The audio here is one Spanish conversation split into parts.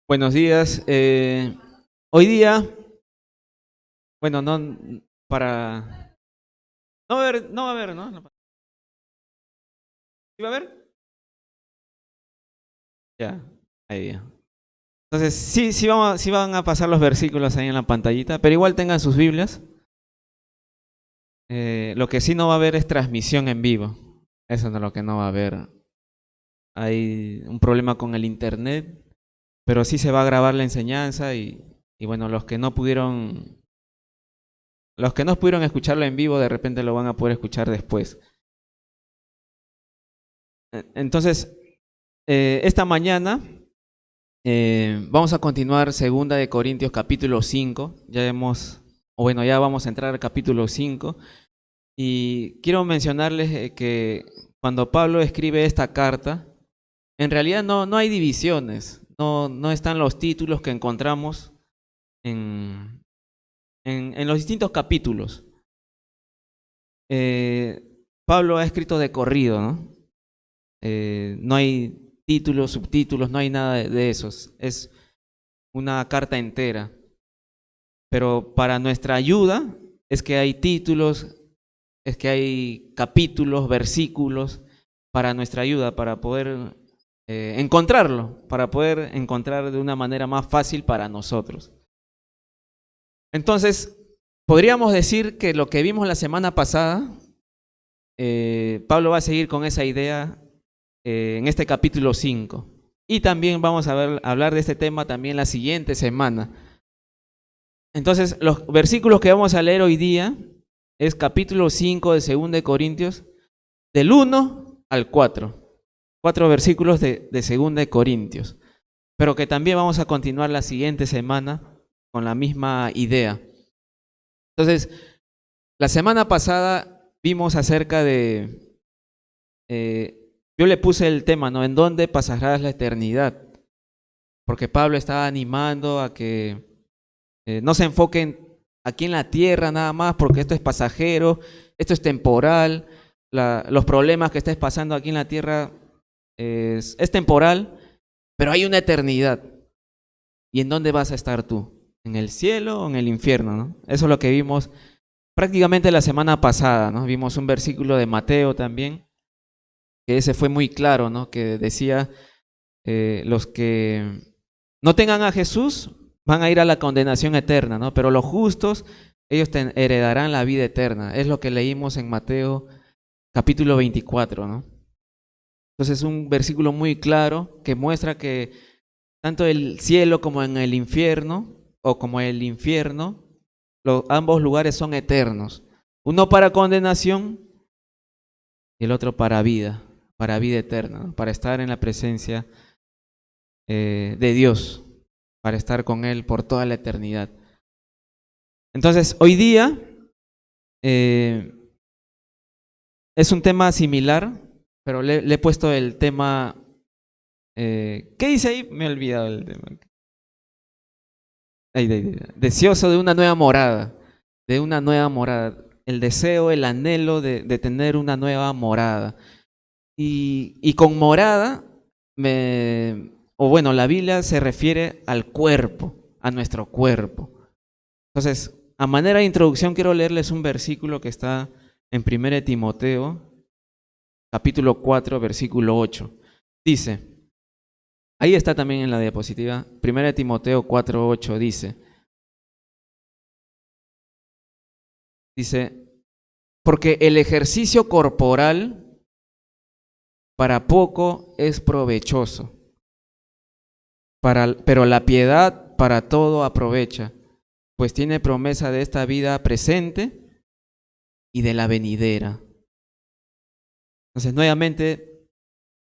Buenos días. Hoy día, bueno, no para. No va a haber, no va a haber, ¿no? ¿Sí va a haber? Ya, ahí ya. Entonces, sí van a pasar los versículos ahí en la pantallita, pero igual tengan sus Biblias. Lo que sí no va a haber es transmisión en vivo. Eso no es lo que no va a haber. Hay un problema con el internet, pero sí se va a grabar la enseñanza y bueno, los que no pudieron escucharlo en vivo, de repente lo van a poder escuchar después. Entonces, esta mañana vamos a continuar 2 Corintios capítulo 5. Ya vamos a entrar al capítulo 5. Y quiero mencionarles que cuando Pablo escribe esta carta, en realidad no hay divisiones, no están los títulos que encontramos en, en los distintos capítulos. Pablo ha escrito de corrido, ¿no? No hay títulos, subtítulos, no hay nada de esos. Es una carta entera. Pero para nuestra ayuda es que hay títulos, es que hay capítulos, versículos, para nuestra ayuda, para poder encontrarlo, para poder encontrar de una manera más fácil para nosotros. Entonces, podríamos decir que lo que vimos la semana pasada, Pablo va a seguir con esa idea en este capítulo 5. Y también vamos a hablar de este tema también la siguiente semana. Entonces, los versículos que vamos a leer hoy día es capítulo 5 de 2 Corintios, del 1 al 4. 4 versículos de 2 Corintios. Pero que también vamos a continuar la siguiente semana con la misma idea. Entonces, la semana pasada vimos acerca de... yo le puse el tema, ¿no? ¿En dónde pasarás la eternidad? Porque Pablo estaba animando a que no se enfoquen aquí en la tierra nada más, porque esto es pasajero, esto es temporal, los problemas que estés pasando aquí en la tierra es temporal, pero hay una eternidad. ¿Y en dónde vas a estar tú? ¿En el cielo o en el infierno, no? Eso es lo que vimos prácticamente la semana pasada, ¿no? Vimos un versículo de Mateo también, que ese fue muy claro, ¿no? Que decía, los que no tengan a Jesús van a ir a la condenación eterna, ¿no? Pero los justos, ellos heredarán la vida eterna. Es lo que leímos en Mateo capítulo 24, ¿no? Entonces es un versículo muy claro que muestra que tanto el cielo como en el infierno, o como el infierno, ambos lugares son eternos. Uno para condenación y el otro para vida eterna, ¿no? Para estar en la presencia de Dios, para estar con Él por toda la eternidad. Entonces, hoy día es un tema similar, pero le he puesto el tema... ¿qué dice ahí? Me he olvidado el tema. Deseoso de una nueva morada, el deseo, el anhelo de tener una nueva morada. Y con morada, la Biblia se refiere al cuerpo, a nuestro cuerpo. Entonces, a manera de introducción, quiero leerles un versículo que está en 1 Timoteo, capítulo 4, versículo 8. Dice, ahí está también en la diapositiva, 1 Timoteo 4, 8 dice, porque el ejercicio corporal para poco es provechoso, pero la piedad para todo aprovecha, pues tiene promesa de esta vida presente y de la venidera. Entonces, nuevamente,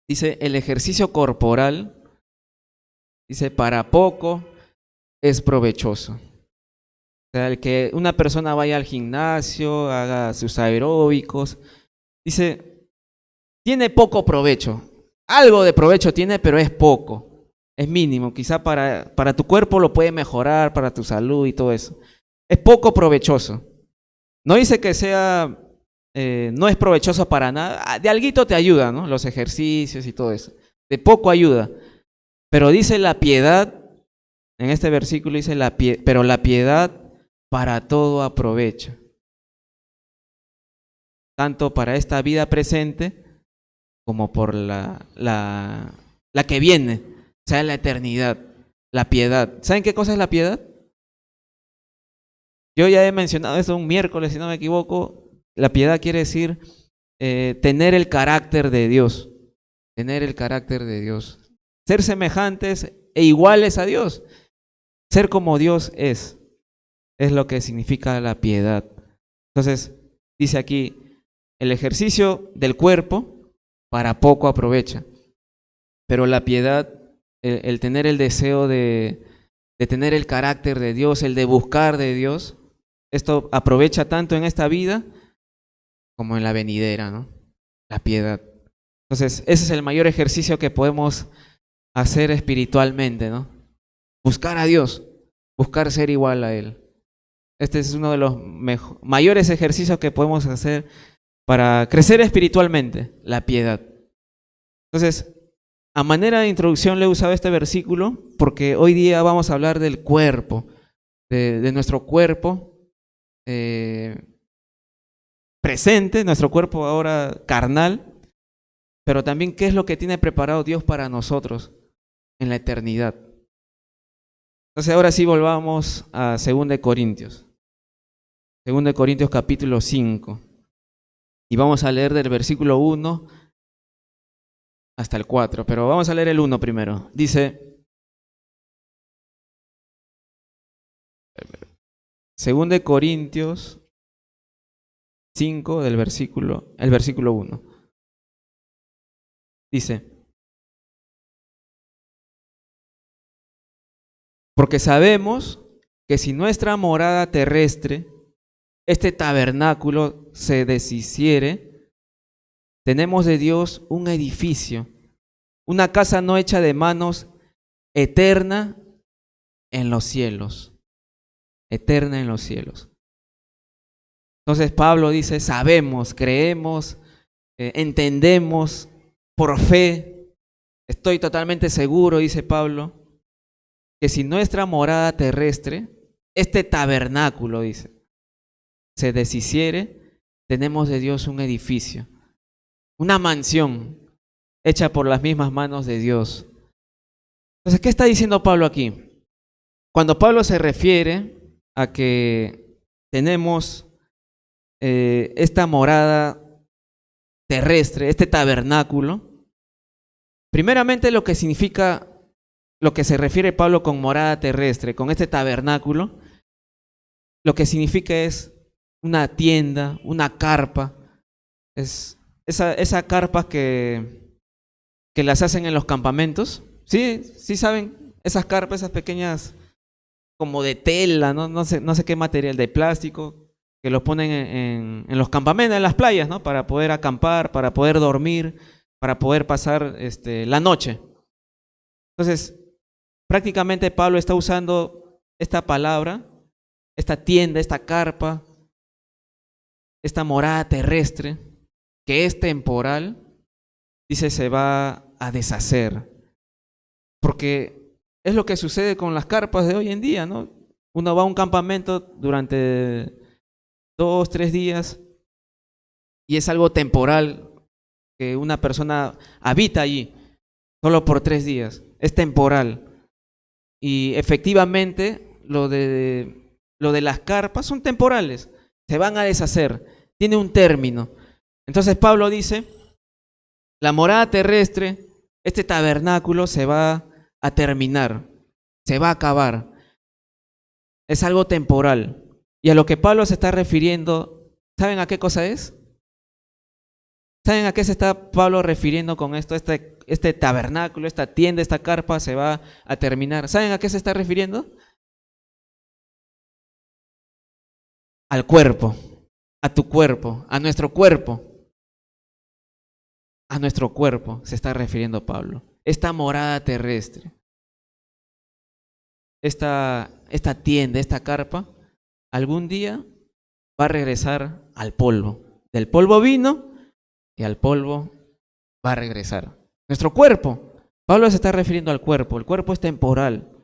dice, el ejercicio corporal, dice, para poco es provechoso. O sea, el que una persona vaya al gimnasio, haga sus aeróbicos, dice, tiene poco provecho. Algo de provecho tiene, pero es poco, es mínimo. Quizá para tu cuerpo lo puede mejorar, para tu salud y todo eso. Es poco provechoso. No dice que sea, no es provechoso para nada. De alguito te ayuda, ¿no? Los ejercicios y todo eso. De poco ayuda. Pero dice la piedad En este versículo dice, pero la piedad para todo aprovecha, tanto para esta vida presente como por la que viene, o sea, la eternidad, la piedad. ¿Saben qué cosa es la piedad? Yo ya he mencionado eso un miércoles, si no me equivoco. La piedad quiere decir tener el carácter de Dios, tener el carácter de Dios, ser semejantes e iguales a Dios, ser como Dios es lo que significa la piedad. Entonces, dice aquí, el ejercicio del cuerpo para poco aprovecha, pero la piedad, el tener el deseo de tener el carácter de Dios, el de buscar de Dios, esto aprovecha tanto en esta vida como en la venidera, ¿no? La piedad. Entonces, ese es el mayor ejercicio que podemos hacer espiritualmente, ¿no? Buscar a Dios, buscar ser igual a Él. Este es uno de los mayores ejercicios que podemos hacer para crecer espiritualmente, la piedad. Entonces, a manera de introducción le he usado este versículo porque hoy día vamos a hablar del cuerpo, de nuestro cuerpo presente, nuestro cuerpo ahora carnal, pero también qué es lo que tiene preparado Dios para nosotros en la eternidad. Entonces ahora sí volvamos a 2 Corintios. 2 Corintios capítulo 5. Y vamos a leer del versículo 1 hasta el 4, pero vamos a leer el 1 primero. Dice, 2 Corintios 5 el versículo 1. Dice, porque sabemos que si nuestra morada terrestre, este tabernáculo, se deshiciere, tenemos de Dios un edificio, una casa no hecha de manos, eterna en los cielos. Eterna en los cielos. Entonces Pablo dice, sabemos, creemos, entendemos por fe, estoy totalmente seguro, dice Pablo, que si nuestra morada terrestre, este tabernáculo, dice, se deshiciere, tenemos de Dios un edificio, una mansión hecha por las mismas manos de Dios. Entonces, ¿qué está diciendo Pablo aquí? Cuando Pablo se refiere a que tenemos esta morada terrestre, este tabernáculo, primeramente lo que significa, lo que se refiere Pablo con morada terrestre, con este tabernáculo, lo que significa es una tienda, una carpa, es esa carpa que las hacen en los campamentos. Sí, sí saben, esas carpas, esas pequeñas como de tela, no sé qué material, de plástico, que los ponen en los campamentos, en las playas, ¿no? Para poder acampar, para poder dormir, para poder pasar la noche. Entonces, prácticamente Pablo está usando esta palabra, esta tienda, esta carpa, esta morada terrestre, que es temporal, dice, se va a deshacer. Porque es lo que sucede con las carpas de hoy en día, ¿no? Uno va a un campamento durante 2, 3 días y es algo temporal que una persona habita allí solo por 3 días. Es temporal. Y efectivamente lo de las carpas son temporales. Se van a deshacer. Tiene un término. Entonces Pablo dice, la morada terrestre, este tabernáculo se va a terminar, se va a acabar. Es algo temporal. Y a lo que Pablo se está refiriendo, ¿saben a qué cosa es? ¿Saben a qué se está Pablo refiriendo con esto? Este tabernáculo, esta tienda, esta carpa se va a terminar. ¿Saben a qué se está refiriendo? Al cuerpo, a tu cuerpo, a nuestro cuerpo. A nuestro cuerpo se está refiriendo Pablo. Esta morada terrestre, esta tienda, esta carpa, algún día va a regresar al polvo. Del polvo vino y al polvo va a regresar. Nuestro cuerpo. Pablo se está refiriendo al cuerpo. El cuerpo es temporal.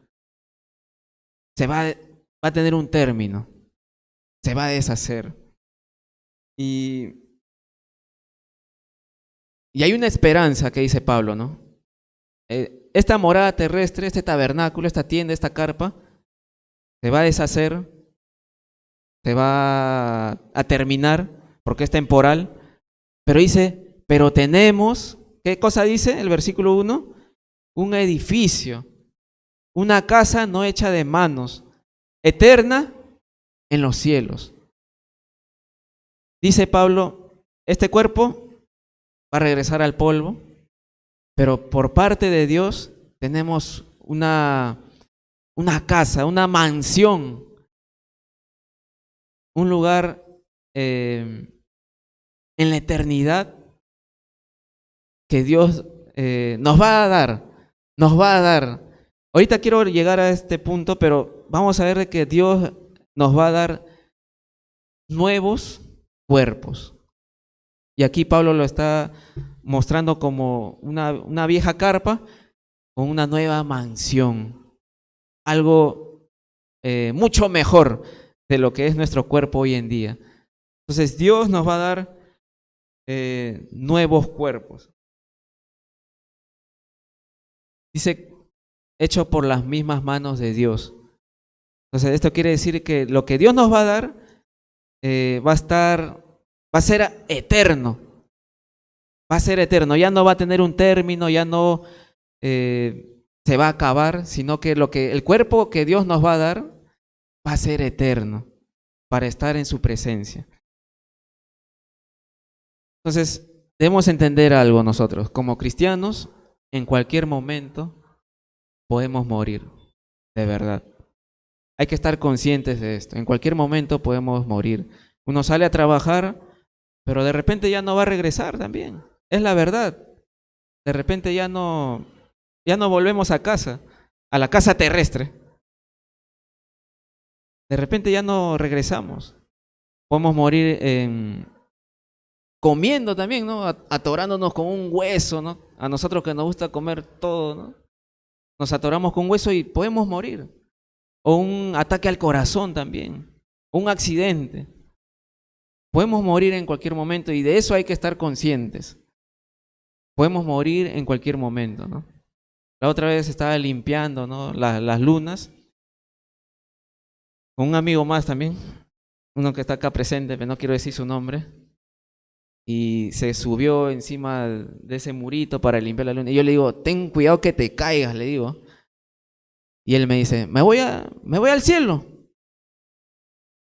va a tener un término, se va a deshacer. Y hay una esperanza que dice Pablo, ¿no? Esta morada terrestre, este tabernáculo, esta tienda, esta carpa, se va a deshacer, se va a terminar, porque es temporal, pero dice, pero tenemos, ¿qué cosa dice el versículo 1? Un edificio, una casa no hecha de manos, eterna en los cielos. Dice Pablo, este cuerpo va a regresar al polvo, pero por parte de Dios tenemos una casa, una mansión, un lugar en la eternidad que Dios nos va a dar. Ahorita quiero llegar a este punto, pero vamos a ver de que Dios nos va a dar nuevos cuerpos. Y aquí Pablo lo está mostrando como una vieja carpa con una nueva mansión. Algo mucho mejor de lo que es nuestro cuerpo hoy en día. Entonces Dios nos va a dar nuevos cuerpos. Dice, hecho por las mismas manos de Dios. Entonces esto quiere decir que lo que Dios nos va a dar va a ser eterno. Va a ser eterno, ya no va a tener un término, ya no se va a acabar, sino que el cuerpo que Dios nos va a dar va a ser eterno para estar en su presencia. Entonces, debemos entender algo nosotros. Como cristianos, en cualquier momento podemos morir, de verdad. Hay que estar conscientes de esto. En cualquier momento podemos morir. Uno sale a trabajar, pero de repente ya no va a regresar también. Es la verdad. De repente ya no volvemos a casa, a la casa terrestre. De repente ya no regresamos. Podemos morir comiendo también, ¿no? Atorándonos con un hueso, ¿no? A nosotros que nos gusta comer todo, ¿no? Nos atoramos con un hueso y podemos morir. O un ataque al corazón también. Un accidente. Podemos morir en cualquier momento y de eso hay que estar conscientes. Podemos morir en cualquier momento, ¿no? La otra vez estaba limpiando, ¿no? las lunas con un amigo más también, uno que está acá presente, pero no quiero decir su nombre, y se subió encima de ese murito para limpiar la luna. Y yo le digo, ten cuidado que te caigas, le digo. Y él me dice, me voy al cielo.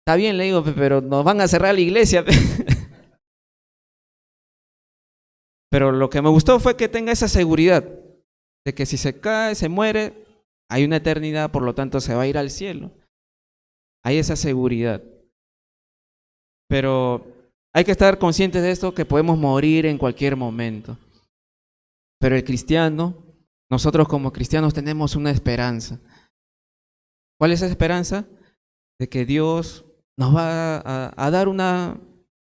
Está bien, le digo, pero nos van a cerrar la iglesia. Pero lo que me gustó fue que tenga esa seguridad de que si se cae, se muere, hay una eternidad, por lo tanto se va a ir al cielo. Hay esa seguridad. Pero hay que estar conscientes de esto, que podemos morir en cualquier momento. Pero el cristiano, nosotros como cristianos tenemos una esperanza. ¿Cuál es esa esperanza? De que Dios nos va a dar una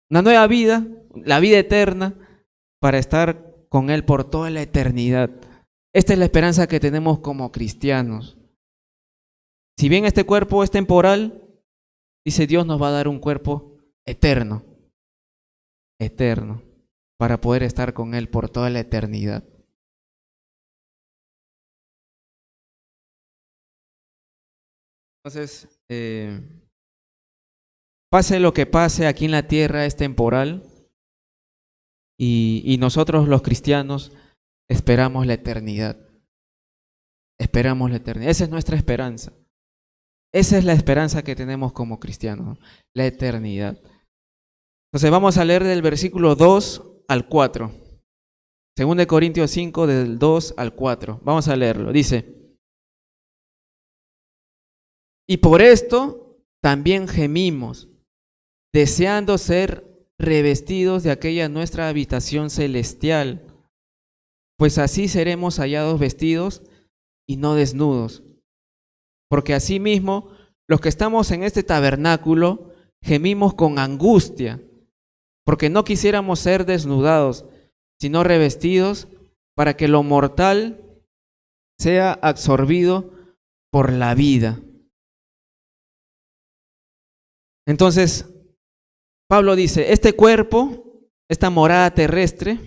nueva vida, la vida eterna, para estar con Él por toda la eternidad. Esta es la esperanza que tenemos como cristianos. Si bien este cuerpo es temporal, dice Dios nos va a dar un cuerpo eterno, para poder estar con Él por toda la eternidad. Entonces, pase lo que pase aquí en la tierra, es temporal, y nosotros los cristianos esperamos la eternidad. Esperamos la eternidad. Esa es nuestra esperanza. Esa es la esperanza que tenemos como cristianos, la eternidad. Entonces vamos a leer del versículo 2 al 4. 2 Corintios 5, del 2 al 4. Vamos a leerlo. Dice, y por esto también gemimos, deseando ser revestidos de aquella nuestra habitación celestial, pues así seremos hallados vestidos y no desnudos. Porque asimismo, los que estamos en este tabernáculo gemimos con angustia, porque no quisiéramos ser desnudados, sino revestidos, para que lo mortal sea absorbido por la vida. Entonces, Pablo dice, este cuerpo, esta morada terrestre,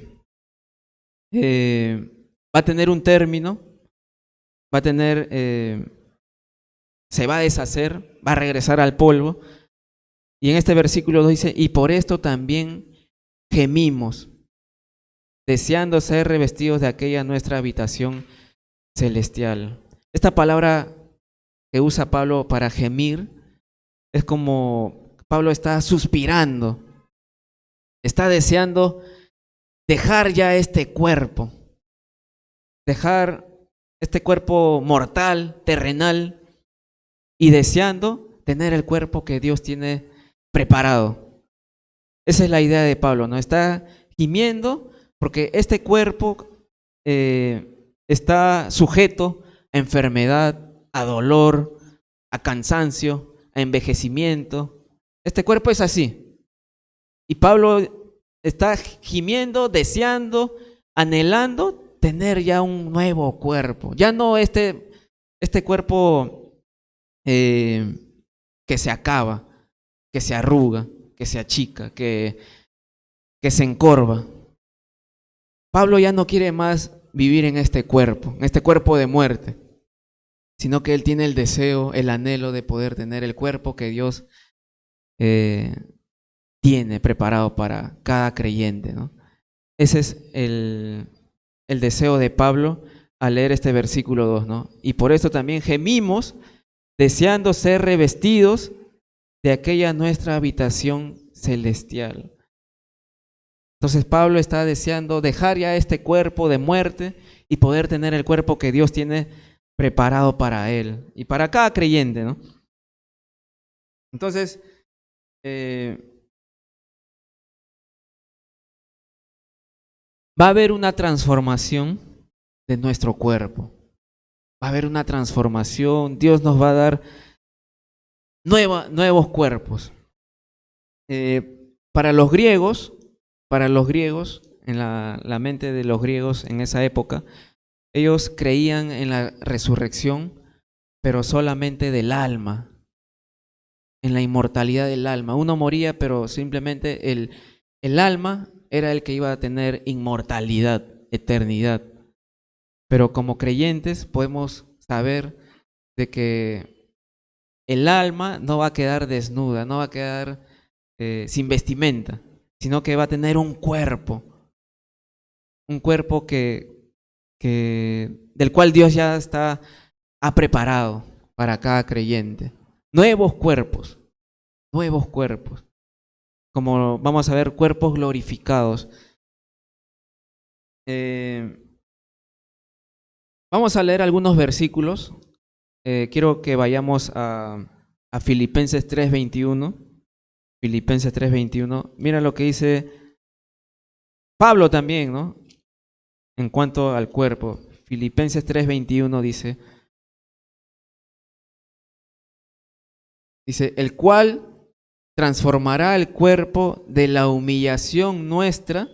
va a tener un término, va a tener, se va a deshacer, va a regresar al polvo. Y en este versículo 2 dice, y por esto también gemimos, deseando ser revestidos de aquella nuestra habitación celestial. Esta palabra que usa Pablo para gemir es como Pablo está suspirando, está deseando dejar ya este cuerpo, dejar este cuerpo mortal, terrenal, y deseando tener el cuerpo que Dios tiene preparado. Esa es la idea de Pablo, ¿no? Está gimiendo porque este cuerpo está sujeto a enfermedad, a dolor, a cansancio, a envejecimiento. Este cuerpo es así. Y Pablo está gimiendo, deseando, anhelando tener ya un nuevo cuerpo. Ya no este cuerpo que se acaba, que se arruga, que se achica, que se encorva. Pablo ya no quiere más vivir en este cuerpo de muerte, sino que él tiene el deseo, el anhelo de poder tener el cuerpo que Dios tiene preparado para cada creyente, ¿no? Ese es el deseo de Pablo al leer este versículo 2, ¿no? Y por eso también gemimos, deseando ser revestidos de aquella nuestra habitación celestial. Entonces Pablo está deseando dejar ya este cuerpo de muerte y poder tener el cuerpo que Dios tiene preparado para él y para cada creyente, ¿no? Entonces, va a haber una transformación de nuestro cuerpo. Va a haber una transformación. Dios nos va a dar nuevos cuerpos. Para los griegos, en la mente de los griegos en esa época, ellos creían en la resurrección, pero solamente del alma, en la inmortalidad del alma. Uno moría, pero simplemente el alma era el que iba a tener inmortalidad, eternidad. Pero como creyentes podemos saber de que el alma no va a quedar desnuda, no va a quedar sin vestimenta, sino que va a tener un cuerpo del cual Dios ya ha preparado para cada creyente. Nuevos cuerpos, como vamos a ver, cuerpos glorificados. Vamos a leer algunos versículos. Quiero que vayamos a Filipenses 3:21. Filipenses 3:21. Mira lo que dice Pablo también, ¿no? En cuanto al cuerpo. Filipenses 3:21 dice, el cual transformará el cuerpo de la humillación nuestra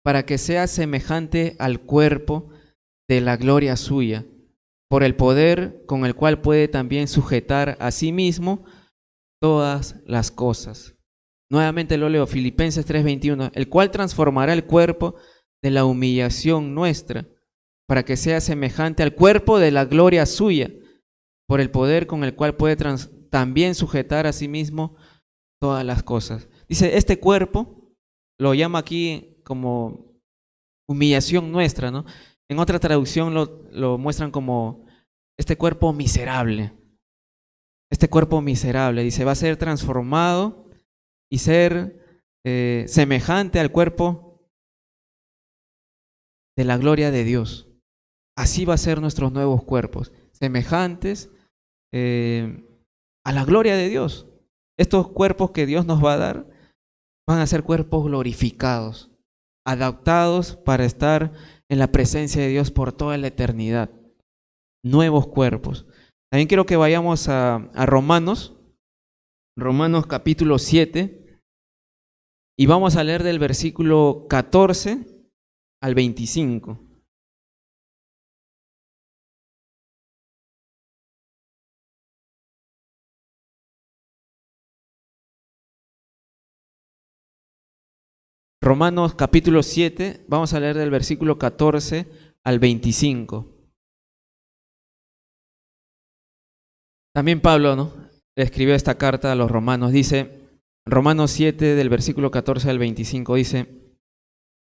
para que sea semejante al cuerpo de la gloria suya, por el poder con el cual puede también sujetar a sí mismo todas las cosas. Nuevamente lo leo, Filipenses 3:21, el cual transformará el cuerpo de la humillación nuestra para que sea semejante al cuerpo de la gloria suya, por el poder con el cual puede también sujetar a sí mismo todas las cosas. Dice, este cuerpo lo llama aquí como humillación nuestra, ¿no? En otra traducción lo muestran como este cuerpo miserable. Este cuerpo miserable, dice, va a ser transformado y ser semejante al cuerpo de la gloria de Dios. Así va a ser nuestros nuevos cuerpos, semejantes a la gloria de Dios. Estos cuerpos que Dios nos va a dar van a ser cuerpos glorificados, adaptados para estar en la presencia de Dios por toda la eternidad. Nuevos cuerpos. También quiero que vayamos a Romanos capítulo 7, y vamos a leer del versículo 14 al 25. Romanos capítulo 7, vamos a leer del versículo 14 al 25. También Pablo, ¿no?, le escribió esta carta a los romanos. Dice, Romanos 7, del versículo 14 al 25, dice,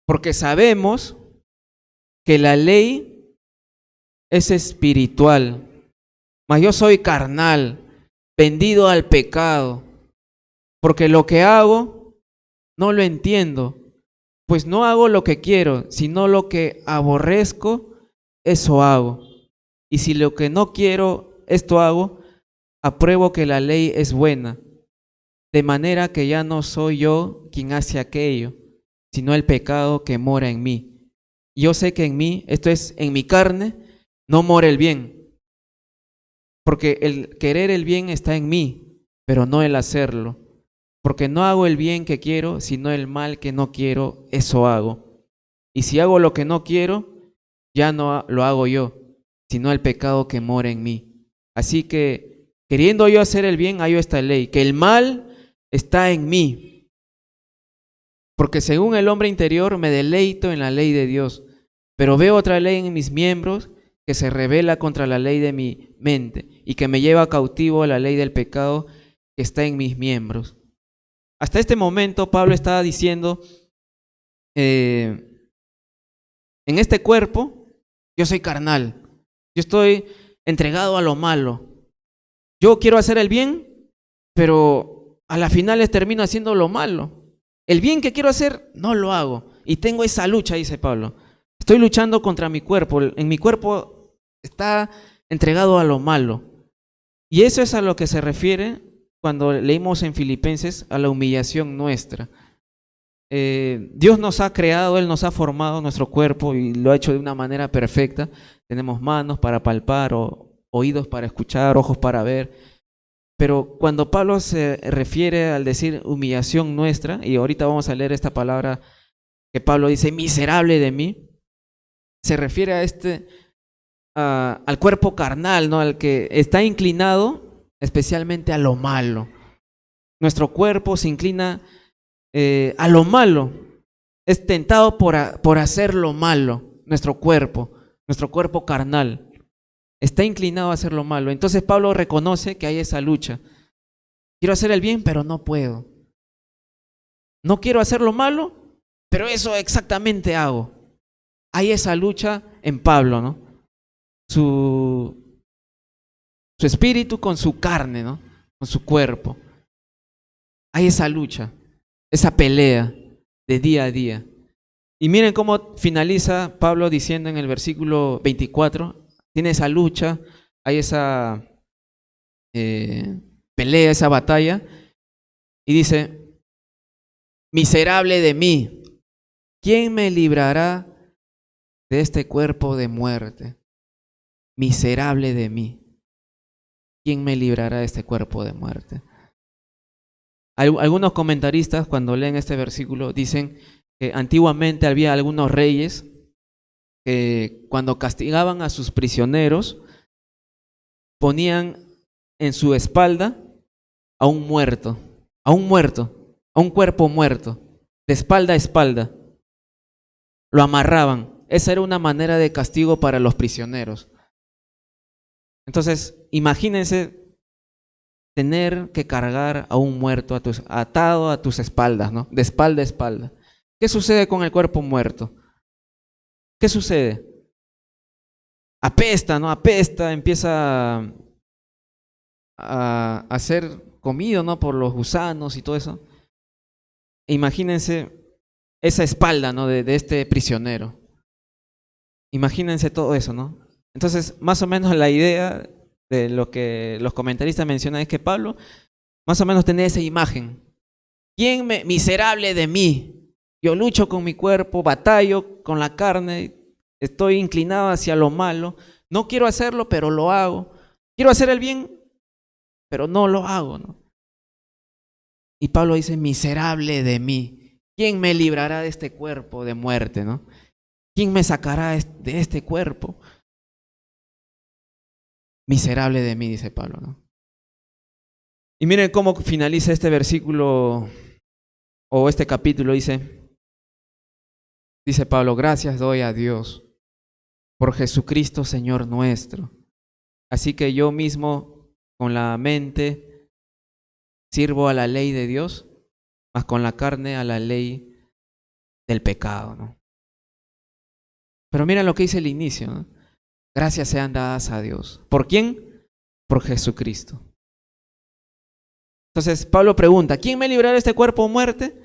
porque sabemos que la ley es espiritual, mas yo soy carnal, vendido al pecado, porque lo que hago no lo entiendo, pues no hago lo que quiero, sino lo que aborrezco, eso hago. Y si lo que no quiero, esto hago, apruebo que la ley es buena, de manera que ya no soy yo quien hace aquello, sino el pecado que mora en mí. Yo sé que en mí, esto es, en mi carne, no mora el bien, porque el querer el bien está en mí, pero no el hacerlo. Porque no hago el bien que quiero, sino el mal que no quiero, eso hago. Y si hago lo que no quiero, ya no lo hago yo, sino el pecado que mora en mí. Así que, queriendo yo hacer el bien, hallo esta ley, que el mal está en mí. Porque según el hombre interior me deleito en la ley de Dios, pero veo otra ley en mis miembros que se rebela contra la ley de mi mente y que me lleva cautivo a la ley del pecado que está en mis miembros. Hasta este momento Pablo estaba diciendo, en este cuerpo yo soy carnal, yo estoy entregado a lo malo. Yo quiero hacer el bien, pero a la final termino haciendo lo malo. El bien que quiero hacer no lo hago y tengo esa lucha, dice Pablo. Estoy luchando contra mi cuerpo, en mi cuerpo está entregado a lo malo. Y eso es a lo que se refiere cuando leímos en Filipenses a la humillación nuestra. Dios nos ha creado, Él nos ha formado nuestro cuerpo y lo ha hecho de una manera perfecta. Tenemos manos para palpar, oídos para escuchar, ojos para ver. Pero cuando Pablo se refiere al decir humillación nuestra, y ahorita vamos a leer esta palabra que Pablo dice, miserable de mí, se refiere al cuerpo carnal, ¿no?, al que está inclinado especialmente a lo malo. Nuestro cuerpo se inclina a lo malo, es tentado por hacer lo malo. Nuestro cuerpo carnal, está inclinado a hacer lo malo. Entonces Pablo reconoce que hay esa lucha. Quiero hacer el bien, pero no puedo. No quiero hacer lo malo, pero eso exactamente hago. Hay esa lucha en Pablo, ¿no? Su espíritu con su carne, ¿no?, con su cuerpo. Hay esa lucha, esa pelea de día a día. Y miren cómo finaliza Pablo diciendo en el versículo 24, tiene esa lucha, hay esa pelea, esa batalla, y dice, miserable de mí, ¿quién me librará de este cuerpo de muerte? Miserable de mí, ¿quién me librará de este cuerpo de muerte? Algunos comentaristas cuando leen este versículo dicen que antiguamente había algunos reyes que cuando castigaban a sus prisioneros ponían en su espalda a un muerto, a un cuerpo muerto, de espalda a espalda. Lo amarraban. Esa era una manera de castigo para los prisioneros. Entonces, imagínense tener que cargar a un muerto atado a tus espaldas, ¿no?, de espalda a espalda. ¿Qué sucede con el cuerpo muerto? ¿Qué sucede? Apesta, ¿no? Apesta, empieza a ser comido, ¿no?, por los gusanos y todo eso. Imagínense esa espalda, ¿no?, de este prisionero. Imagínense todo eso, ¿no? Entonces, más o menos la idea de lo que los comentaristas mencionan es que Pablo más o menos tenía esa imagen. Miserable de mí? Yo lucho con mi cuerpo, batallo con la carne, estoy inclinado hacia lo malo, no quiero hacerlo, pero lo hago. Quiero hacer el bien, pero no lo hago, ¿no? Y Pablo dice, miserable de mí, ¿quién me librará de este cuerpo de muerte, ¿no? ¿Quién me sacará de este cuerpo? Miserable de mí, dice Pablo, ¿no? Y miren cómo finaliza este versículo o este capítulo, dice, Dice Pablo, gracias doy a Dios por Jesucristo Señor nuestro. Así que yo mismo con la mente sirvo a la ley de Dios, mas con la carne a la ley del pecado, ¿no? Pero mira lo que dice el inicio, ¿no? Gracias sean dadas a Dios. ¿Por quién? Por Jesucristo. Entonces Pablo pregunta, ¿quién me librará de este cuerpo o muerte?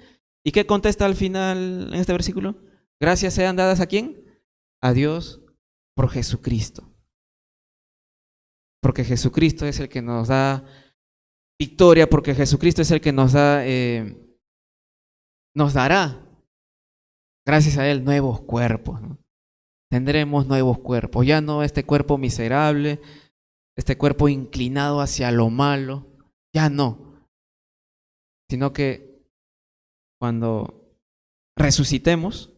¿Y qué contesta al final en este versículo? Gracias sean dadas ¿a quién? A Dios por Jesucristo. Porque Jesucristo es el que nos da victoria, porque Jesucristo es el que nos dará, gracias a Él, nuevos cuerpos, ¿no? Tendremos nuevos cuerpos, ya no este cuerpo miserable, este cuerpo inclinado hacia lo malo, ya no, sino que cuando resucitemos,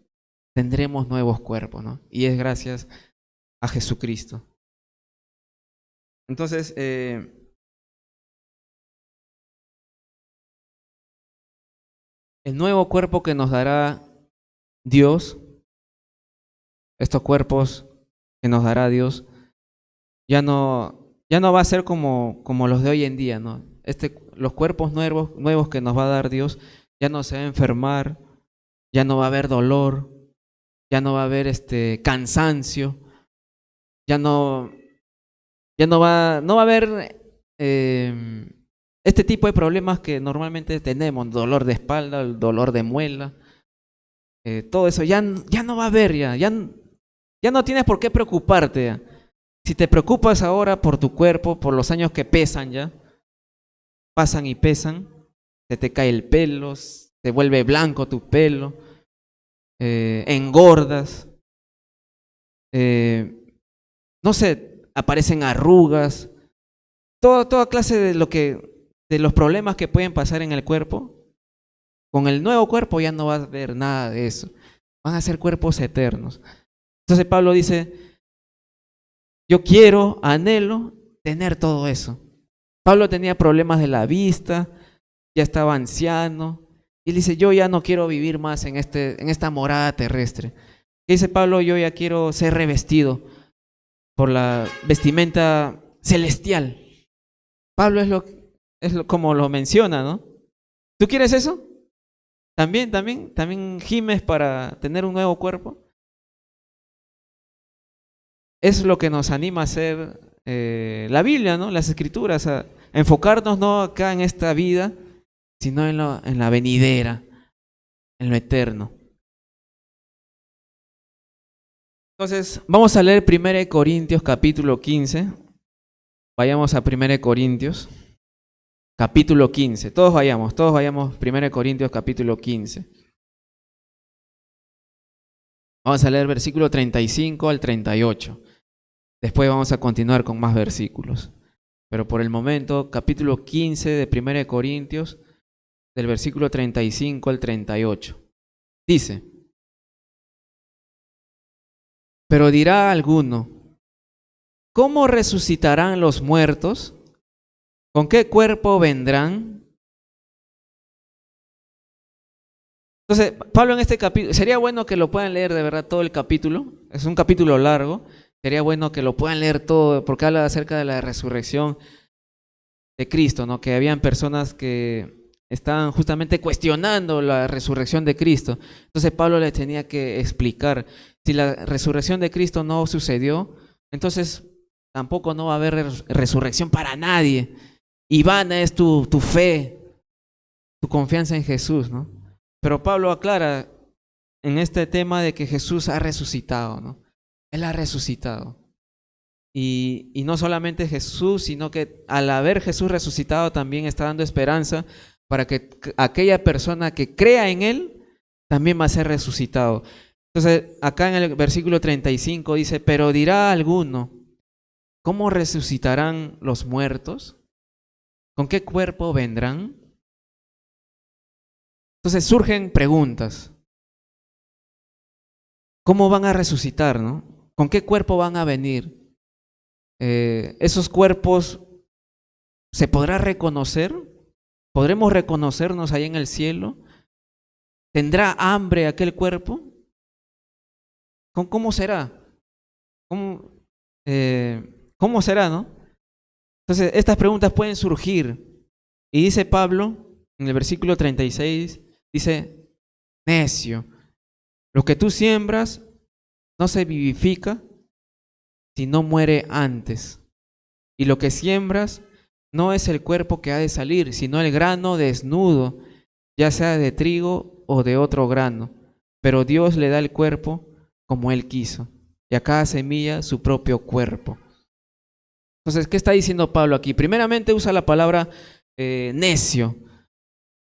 tendremos nuevos cuerpos, ¿no? Y es gracias a Jesucristo. Entonces, el nuevo cuerpo que nos dará Dios, estos cuerpos que nos dará Dios, ya no va a ser como los de hoy en día, ¿no? Los cuerpos nuevos que nos va a dar Dios, ya no se va a enfermar, ya no va a haber dolor, ya no va a haber cansancio, ya no va a haber este tipo de problemas que normalmente tenemos, dolor de espalda, el dolor de muela, todo eso ya no va a haber, ya no tienes por qué preocuparte. Ya. Si te preocupas ahora por tu cuerpo, por los años que pasan y pesan, se te cae el pelo, se vuelve blanco tu pelo, engordas, no sé, aparecen arrugas, toda clase de los problemas que pueden pasar en el cuerpo. Con el nuevo cuerpo ya no va a haber nada de eso. Van a ser cuerpos eternos. Entonces Pablo dice, yo anhelo tener todo eso. Pablo tenía problemas de la vista, ya estaba anciano, y él dice, yo ya no quiero vivir más en esta morada terrestre. ¿Qué dice Pablo? Yo ya quiero ser revestido por la vestimenta celestial. Pablo como lo menciona, ¿no? ¿Tú quieres eso? ¿También gimes para tener un nuevo cuerpo? Es lo que nos anima a hacer la Biblia, ¿no? Las Escrituras, a enfocarnos no acá en esta vida, sino en la venidera, en lo eterno. Entonces, vamos a leer 1 Corintios capítulo 15. Vayamos a 1 Corintios capítulo 15. Todos vayamos, 1 Corintios capítulo 15. Vamos a leer versículo 35 al 38. Después vamos a continuar con más versículos. Pero por el momento, capítulo 15 de 1 Corintios, del versículo 35 al 38. Dice, pero dirá alguno, ¿cómo resucitarán los muertos? ¿Con qué cuerpo vendrán? Entonces, Pablo en este capítulo, sería bueno que lo puedan leer de verdad todo el capítulo, es un capítulo largo, sería bueno que lo puedan leer todo, porque habla acerca de la resurrección de Cristo, ¿no? Que habían personas que estaban justamente cuestionando la resurrección de Cristo. Entonces Pablo les tenía que explicar, si la resurrección de Cristo no sucedió, entonces tampoco no va a haber resurrección para nadie. Y vana es tu fe, tu confianza en Jesús, ¿no? Pero Pablo aclara en este tema de que Jesús ha resucitado, ¿no? Él ha resucitado. Y no solamente Jesús, sino que al haber Jesús resucitado también está dando esperanza para que aquella persona que crea en Él también va a ser resucitado. Entonces, acá en el versículo 35 dice, pero dirá alguno, ¿cómo resucitarán los muertos? ¿Con qué cuerpo vendrán? Entonces surgen preguntas. ¿Cómo van a resucitar, no? ¿Con qué cuerpo van a venir? ¿Esos cuerpos se podrá reconocer? ¿Podremos reconocernos ahí en el cielo? ¿Tendrá hambre aquel cuerpo? ¿Cómo será? ¿Cómo, ¿Cómo será, no? Entonces, estas preguntas pueden surgir. Y dice Pablo, en el versículo 36, dice, necio, lo que tú siembras no se vivifica si no muere antes. Y lo que siembras no es el cuerpo que ha de salir, sino el grano desnudo, ya sea de trigo o de otro grano. Pero Dios le da el cuerpo como Él quiso, y a cada semilla su propio cuerpo. Entonces, ¿qué está diciendo Pablo aquí? Primeramente usa la palabra necio.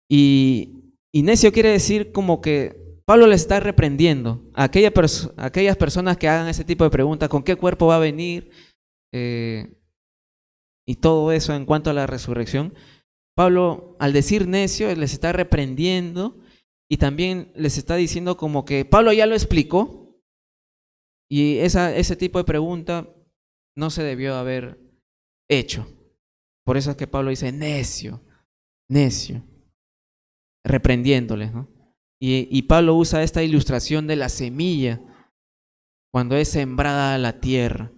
Y necio quiere decir como que Pablo le está reprendiendo a aquellas personas que hagan ese tipo de preguntas, ¿con qué cuerpo va a venir? Y todo eso en cuanto a la resurrección. Pablo, al decir necio, les está reprendiendo y también les está diciendo como que Pablo ya lo explicó y ese tipo de pregunta no se debió haber hecho. Por eso es que Pablo dice necio, necio, reprendiéndoles, ¿no? Y Pablo usa esta ilustración de la semilla cuando es sembrada a la tierra.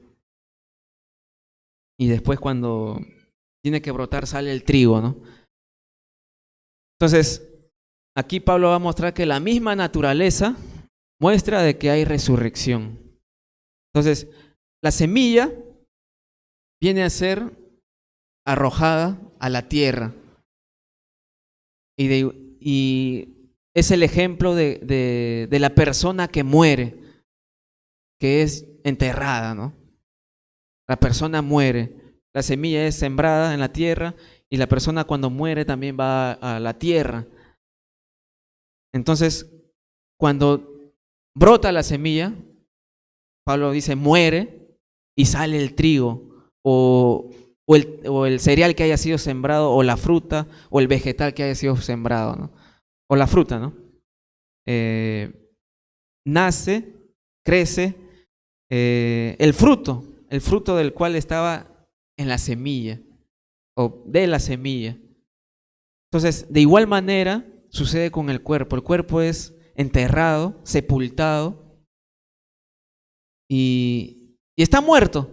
Y después cuando tiene que brotar sale el trigo, ¿no? Entonces, aquí Pablo va a mostrar que la misma naturaleza muestra de que hay resurrección. Entonces, la semilla viene a ser arrojada a la tierra. Y es el ejemplo de la persona que muere, que es enterrada, ¿no? La persona muere, la semilla es sembrada en la tierra y la persona cuando muere también va a la tierra. Entonces, cuando brota la semilla, Pablo dice muere y sale el trigo o el cereal que haya sido sembrado o la fruta o el vegetal que haya sido sembrado, ¿no? O la fruta, ¿no? Nace, crece el fruto del cual estaba en la semilla o de la semilla. Entonces, de igual manera sucede con el cuerpo. El cuerpo es enterrado, sepultado y está muerto.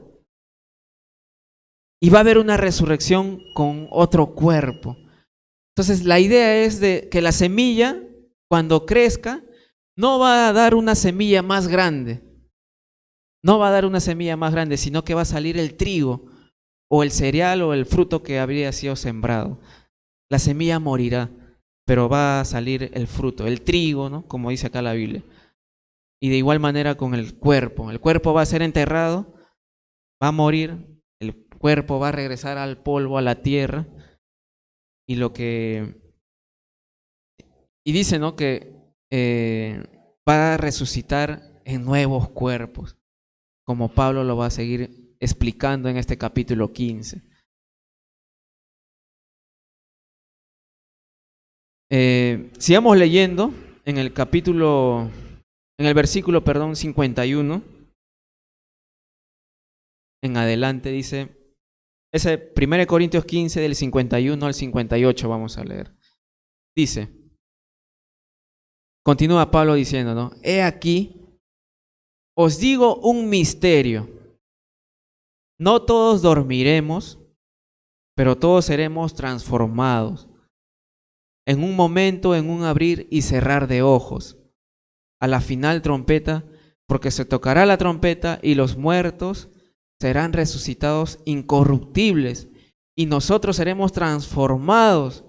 Y va a haber una resurrección con otro cuerpo. Entonces, la idea es de que la semilla, cuando crezca, no va a dar una semilla más grande. No va a dar una semilla más grande, sino que va a salir el trigo o el cereal o el fruto que habría sido sembrado. La semilla morirá, pero va a salir el fruto, el trigo, ¿no? Como dice acá la Biblia. Y de igual manera con el cuerpo va a ser enterrado, va a morir, el cuerpo va a regresar al polvo, a la tierra, y dice, ¿no? Que va a resucitar en nuevos cuerpos, como Pablo lo va a seguir explicando en este capítulo 15. Sigamos leyendo en el versículo, 51, en adelante dice, ese 1 Corintios 15 del 51 al 58 vamos a leer. Dice, continúa Pablo diciendo, ¿no? He aquí, os digo un misterio, no todos dormiremos, pero todos seremos transformados. En un momento, en un abrir y cerrar de ojos, a la final trompeta, porque se tocará la trompeta y los muertos serán resucitados incorruptibles y nosotros seremos transformados,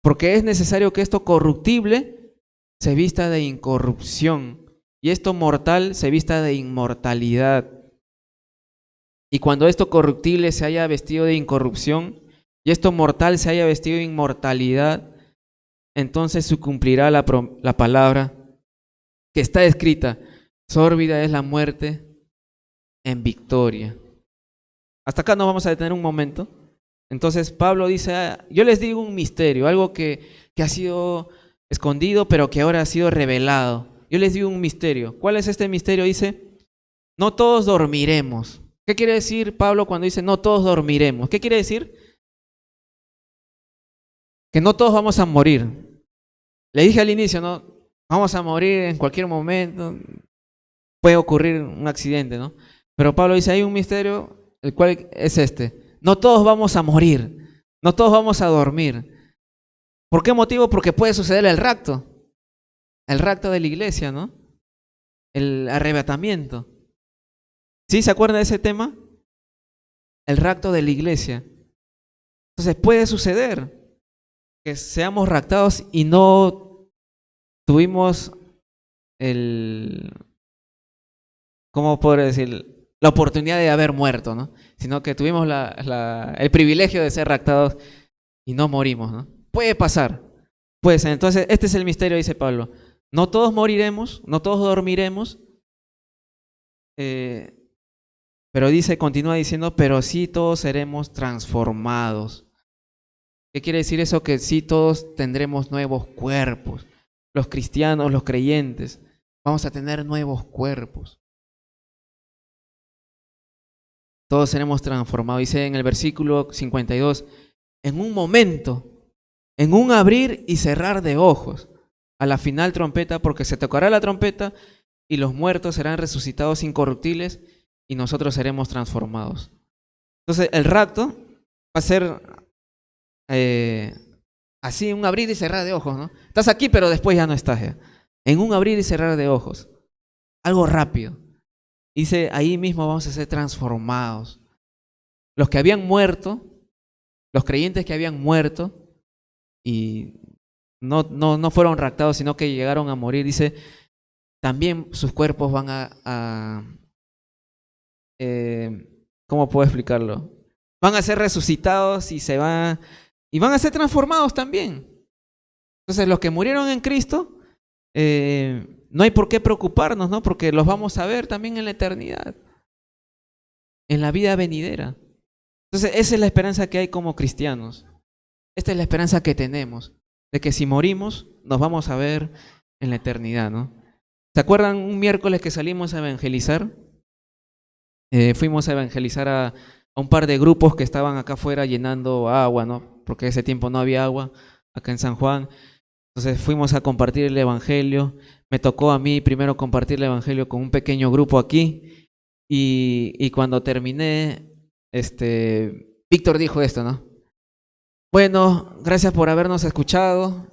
porque es necesario que esto corruptible se vista de incorrupción y esto mortal se vista de inmortalidad. Y cuando esto corruptible se haya vestido de incorrupción y esto mortal se haya vestido de inmortalidad, entonces se cumplirá la palabra que está escrita, sórbida es la muerte en victoria. Hasta acá nos vamos a detener un momento. Entonces Pablo dice, yo les digo un misterio, algo que ha sido escondido, pero que ahora ha sido revelado. Yo les digo un misterio. ¿Cuál es este misterio? Dice, no todos dormiremos. ¿Qué quiere decir Pablo cuando dice no todos dormiremos? ¿Qué quiere decir? Que no todos vamos a morir. Le dije al inicio, no, vamos a morir en cualquier momento. puede ocurrir un accidente, ¿no? Pero Pablo dice, hay un misterio, el cual es este. No todos vamos a morir, no todos vamos a dormir. ¿Por qué motivo? Porque puede suceder el rapto de la iglesia, ¿no? El arrebatamiento. ¿Sí se acuerdan de ese tema? El rapto de la iglesia. Entonces puede suceder que seamos raptados y no tuvimos ¿cómo puedo decir? La oportunidad de haber muerto, ¿no? Sino que tuvimos el privilegio de ser raptados y no morimos, ¿no? Puede pasar, puede ser. Entonces, este es el misterio, dice Pablo. No todos moriremos, no todos dormiremos, pero continúa diciendo, pero sí todos seremos transformados. ¿Qué quiere decir eso? Que sí todos tendremos nuevos cuerpos. Los cristianos, los creyentes, vamos a tener nuevos cuerpos. Todos seremos transformados. Dice en el versículo 52, en un momento, en un abrir y cerrar de ojos, a la final trompeta, porque se tocará la trompeta y los muertos serán resucitados incorruptibles y nosotros seremos transformados. Entonces el rapto va a ser así, un abrir y cerrar de ojos, ¿no? Estás aquí, pero después ya no estás ya. En un abrir y cerrar de ojos. Algo rápido. Dice, ahí mismo vamos a ser transformados. Los que habían muerto, los creyentes que habían muerto y no fueron raptados, sino que llegaron a morir, dice, también sus cuerpos van ¿cómo puedo explicarlo? Van a ser resucitados y van a ser transformados también. Entonces, los que murieron en Cristo, no hay por qué preocuparnos, ¿no? Porque los vamos a ver también en la eternidad, en la vida venidera. Entonces, esa es la esperanza que hay como cristianos. Esta es la esperanza que tenemos, de que si morimos, nos vamos a ver en la eternidad, ¿no? ¿Se acuerdan un miércoles que salimos a evangelizar? Fuimos a evangelizar a un par de grupos que estaban acá afuera llenando agua, ¿no? Porque ese tiempo no había agua acá en San Juan. Entonces fuimos a compartir el evangelio. Me tocó a mí primero compartir el evangelio con un pequeño grupo aquí. Y cuando terminé, Víctor dijo esto, ¿no? Bueno, gracias por habernos escuchado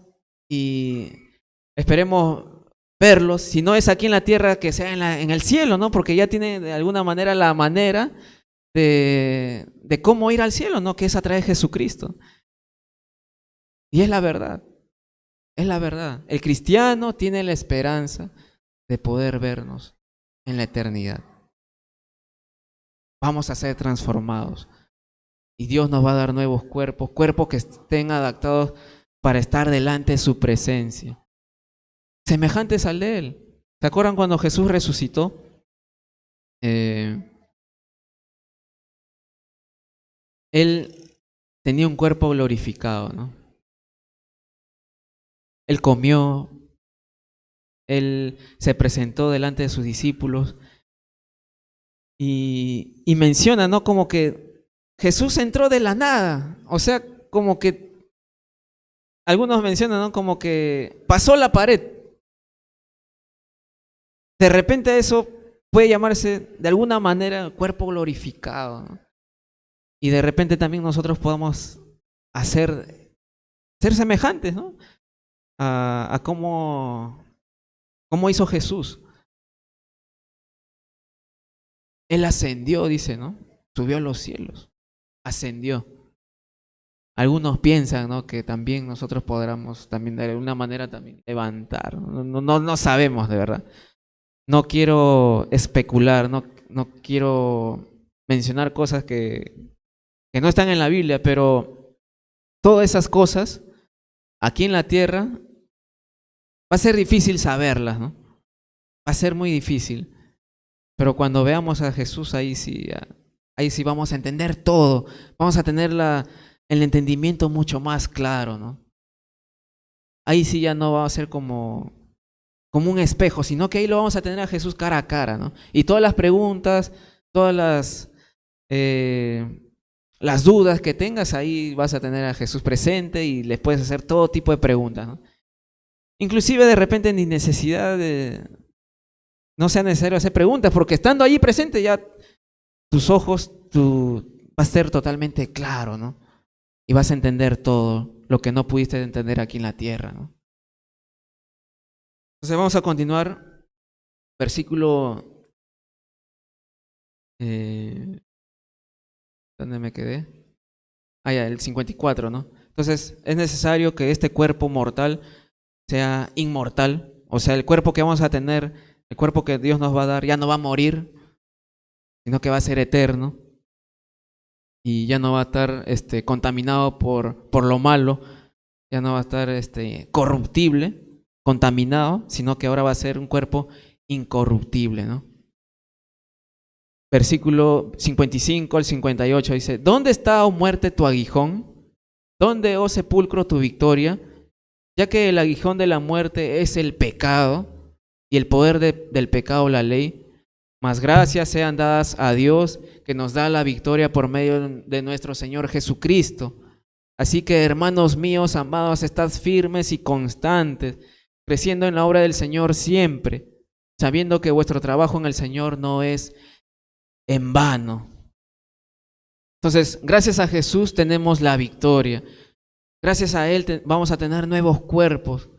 y esperemos verlos. Si no es aquí en la tierra, que sea en el cielo, ¿no? Porque ya tiene de alguna manera la manera de cómo ir al cielo, ¿no? Que es a través de Jesucristo. Y es la verdad. Es la verdad. El cristiano tiene la esperanza de poder vernos en la eternidad. Vamos a ser transformados. Y Dios nos va a dar nuevos cuerpos, cuerpos que estén adaptados para estar delante de su presencia. Semejantes al de Él. ¿Se acuerdan cuando Jesús resucitó? Él tenía un cuerpo glorificado, ¿no? Él comió, Él se presentó delante de sus discípulos y menciona, ¿no? Como que Jesús entró de la nada, o sea, como que algunos mencionan, ¿no? Como que pasó la pared. De repente eso puede llamarse de alguna manera cuerpo glorificado, ¿no? Y de repente también nosotros podamos ser semejantes, ¿no? A cómo hizo Jesús. Él ascendió, dice, ¿no? Subió a los cielos, ascendió. Algunos piensan, ¿no? Que también nosotros podamos también de alguna manera también levantar. No sabemos de verdad. No quiero especular, no quiero mencionar cosas que no están en la Biblia, pero todas esas cosas aquí en la tierra va a ser difícil saberlas, ¿no? Va a ser muy difícil. Pero cuando veamos a Jesús, ahí sí vamos a entender todo. Vamos a tener el entendimiento mucho más claro, ¿no? Ahí sí ya no va a ser como un espejo, sino que ahí lo vamos a tener a Jesús cara a cara, ¿no? Y todas las preguntas, todas las dudas que tengas, ahí vas a tener a Jesús presente y les puedes hacer todo tipo de preguntas, ¿no? Inclusive de repente ni necesidad no sea necesario hacer preguntas, porque estando allí presente ya tus ojos, va a ser totalmente claro, ¿no? Y vas a entender todo lo que no pudiste entender aquí en la tierra, ¿no? Entonces vamos a continuar, versículo, ¿dónde me quedé? Ya, el 54, ¿no? Entonces es necesario que este cuerpo mortal sea inmortal, o sea, el cuerpo que vamos a tener, el cuerpo que Dios nos va a dar, ya no va a morir, sino que va a ser eterno y ya no va a estar contaminado por lo malo, ya no va a estar corruptible, contaminado, sino que ahora va a ser un cuerpo incorruptible, ¿no? Versículo 55 al 58 dice, ¿dónde está, oh muerte, tu aguijón? ¿Dónde, oh sepulcro, tu victoria? Ya que el aguijón de la muerte es el pecado y el poder del pecado la ley, mas gracias sean dadas a Dios que nos da la victoria por medio de nuestro Señor Jesucristo. Así que, hermanos míos, amados, estad firmes y constantes, creciendo en la obra del Señor siempre, sabiendo que vuestro trabajo en el Señor no es en vano. Entonces, gracias a Jesús tenemos la victoria. Gracias a Él vamos a tener nuevos cuerpos.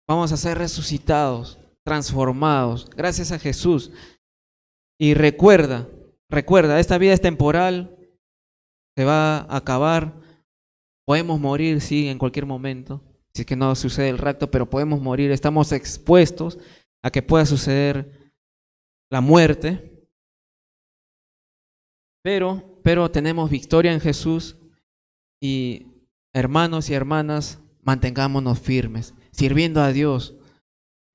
Vamos a ser resucitados, transformados. Gracias a Jesús. Y recuerda, esta vida es temporal, se va a acabar. Podemos morir, sí, en cualquier momento. Si es que no sucede el rapto, pero podemos morir. Estamos expuestos a que pueda suceder la muerte. Pero tenemos victoria en Jesús y hermanos y hermanas, mantengámonos firmes, sirviendo a Dios.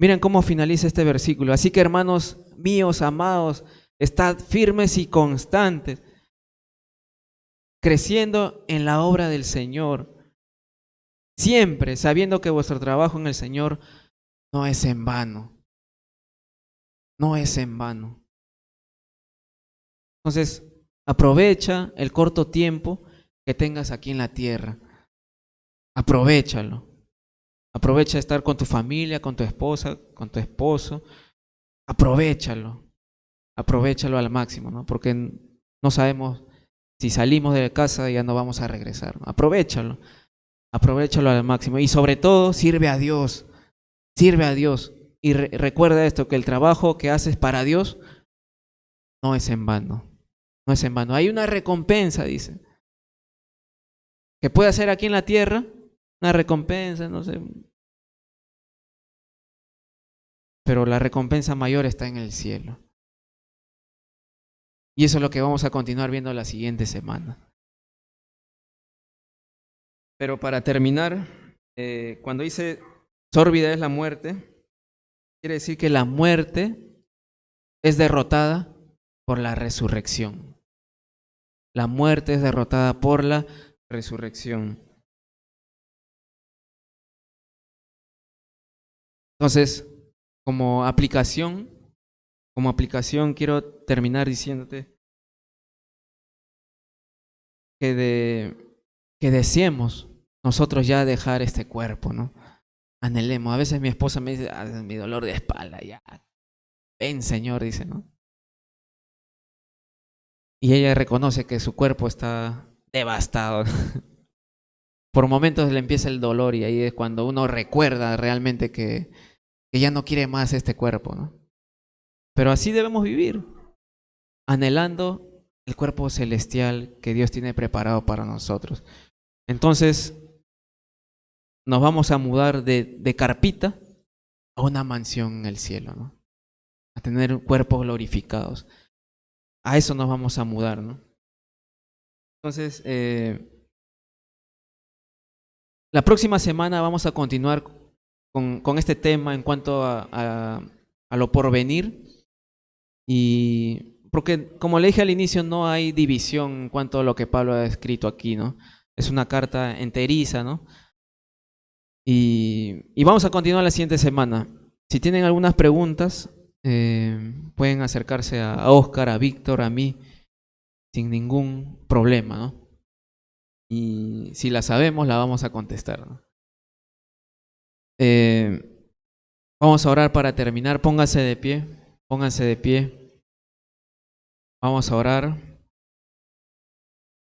Miren cómo finaliza este versículo. Así que, hermanos míos, amados, estad firmes y constantes, creciendo en la obra del Señor, siempre sabiendo que vuestro trabajo en el Señor no es en vano. No es en vano. Entonces, aprovecha el corto tiempo que tengas aquí en la tierra. Aprovéchalo. Aprovecha estar con tu familia, con tu esposa, con tu esposo. Aprovéchalo. Aprovéchalo al máximo, ¿no? Porque no sabemos si salimos de casa y ya no vamos a regresar, ¿no? Aprovéchalo. Aprovéchalo al máximo. Y sobre todo, sirve a Dios. Sirve a Dios. Y recuerda esto, que el trabajo que haces para Dios no es en vano. No es en vano. Hay una recompensa, dice. Que puede hacer aquí en la tierra, una recompensa, no sé. Pero la recompensa mayor está en el cielo. Y eso es lo que vamos a continuar viendo la siguiente semana. Pero para terminar, cuando dice sórbida es la muerte, quiere decir que la muerte es derrotada por la resurrección. La muerte es derrotada por la resurrección. Entonces, como aplicación quiero terminar diciéndote que deseemos nosotros ya dejar este cuerpo, ¿no? Anhelemos. A veces mi esposa me dice, mi dolor de espalda, ya. Ven, Señor, dice, ¿no? Y ella reconoce que su cuerpo está devastado. Por momentos le empieza el dolor y ahí es cuando uno recuerda realmente que ya no quiere más este cuerpo, ¿no? Pero así debemos vivir, anhelando el cuerpo celestial que Dios tiene preparado para nosotros. Entonces, nos vamos a mudar de carpita a una mansión en el cielo, ¿no? A tener cuerpos glorificados. A eso nos vamos a mudar, ¿no? Entonces, la próxima semana vamos a continuar con este tema en cuanto a lo porvenir. Y porque, como le dije al inicio, no hay división en cuanto a lo que Pablo ha escrito aquí, ¿no? Es una carta enteriza, ¿no? Y vamos a continuar la siguiente semana. Si tienen algunas preguntas, pueden acercarse a Oscar, a Víctor, a mí, sin ningún problema, ¿no? Y si la sabemos, la vamos a contestar, ¿no? Vamos a orar para terminar. Pónganse de pie. Pónganse de pie. Vamos a orar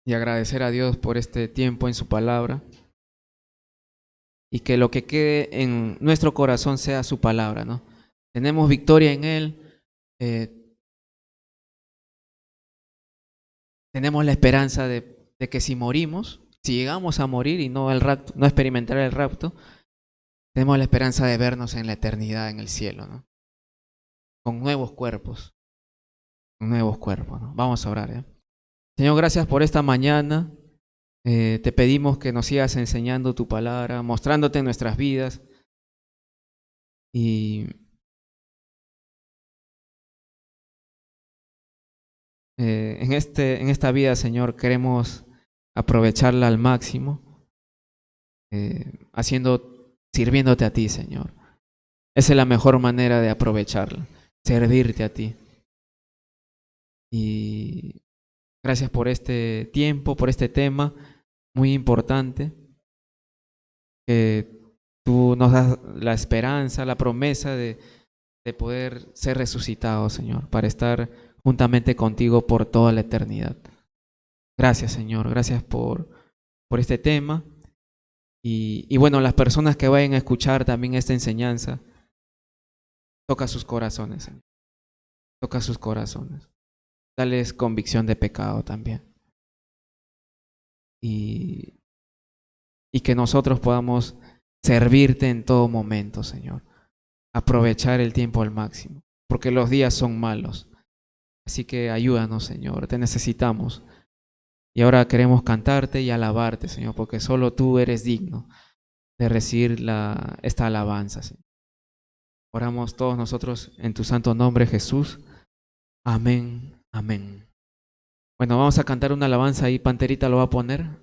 y agradecer a Dios por este tiempo en su palabra. Y que lo que quede en nuestro corazón sea su palabra, ¿no? Tenemos victoria en Él. Tenemos la esperanza de que si morimos, si llegamos a morir y no experimentar el rapto, tenemos la esperanza de vernos en la eternidad, en el cielo, ¿no? Con nuevos cuerpos. Con nuevos cuerpos, ¿no? Vamos a orar, ¿eh? Señor, gracias por esta mañana. Te pedimos que nos sigas enseñando tu palabra, mostrándote en nuestras vidas. Y en esta vida, Señor, queremos aprovecharla al máximo, sirviéndote a ti, Señor. Esa es la mejor manera de aprovecharla, servirte a ti. Y gracias por este tiempo, por este tema muy importante, que tú nos das la esperanza, la promesa de poder ser resucitados, Señor, para estar juntamente contigo por toda la eternidad. Gracias, Señor, gracias por este tema. Y bueno, las personas que vayan a escuchar también esta enseñanza, toca sus corazones, Señor. Toca sus corazones. Dales convicción de pecado también. Y que nosotros podamos servirte en todo momento, Señor. Aprovechar el tiempo al máximo, porque los días son malos. Así que ayúdanos, Señor, te necesitamos. Y ahora queremos cantarte y alabarte, Señor, porque solo tú eres digno de recibir esta alabanza, Señor. Oramos todos nosotros en tu santo nombre, Jesús. Amén, amén. Bueno, vamos a cantar una alabanza ahí, Panterita lo va a poner.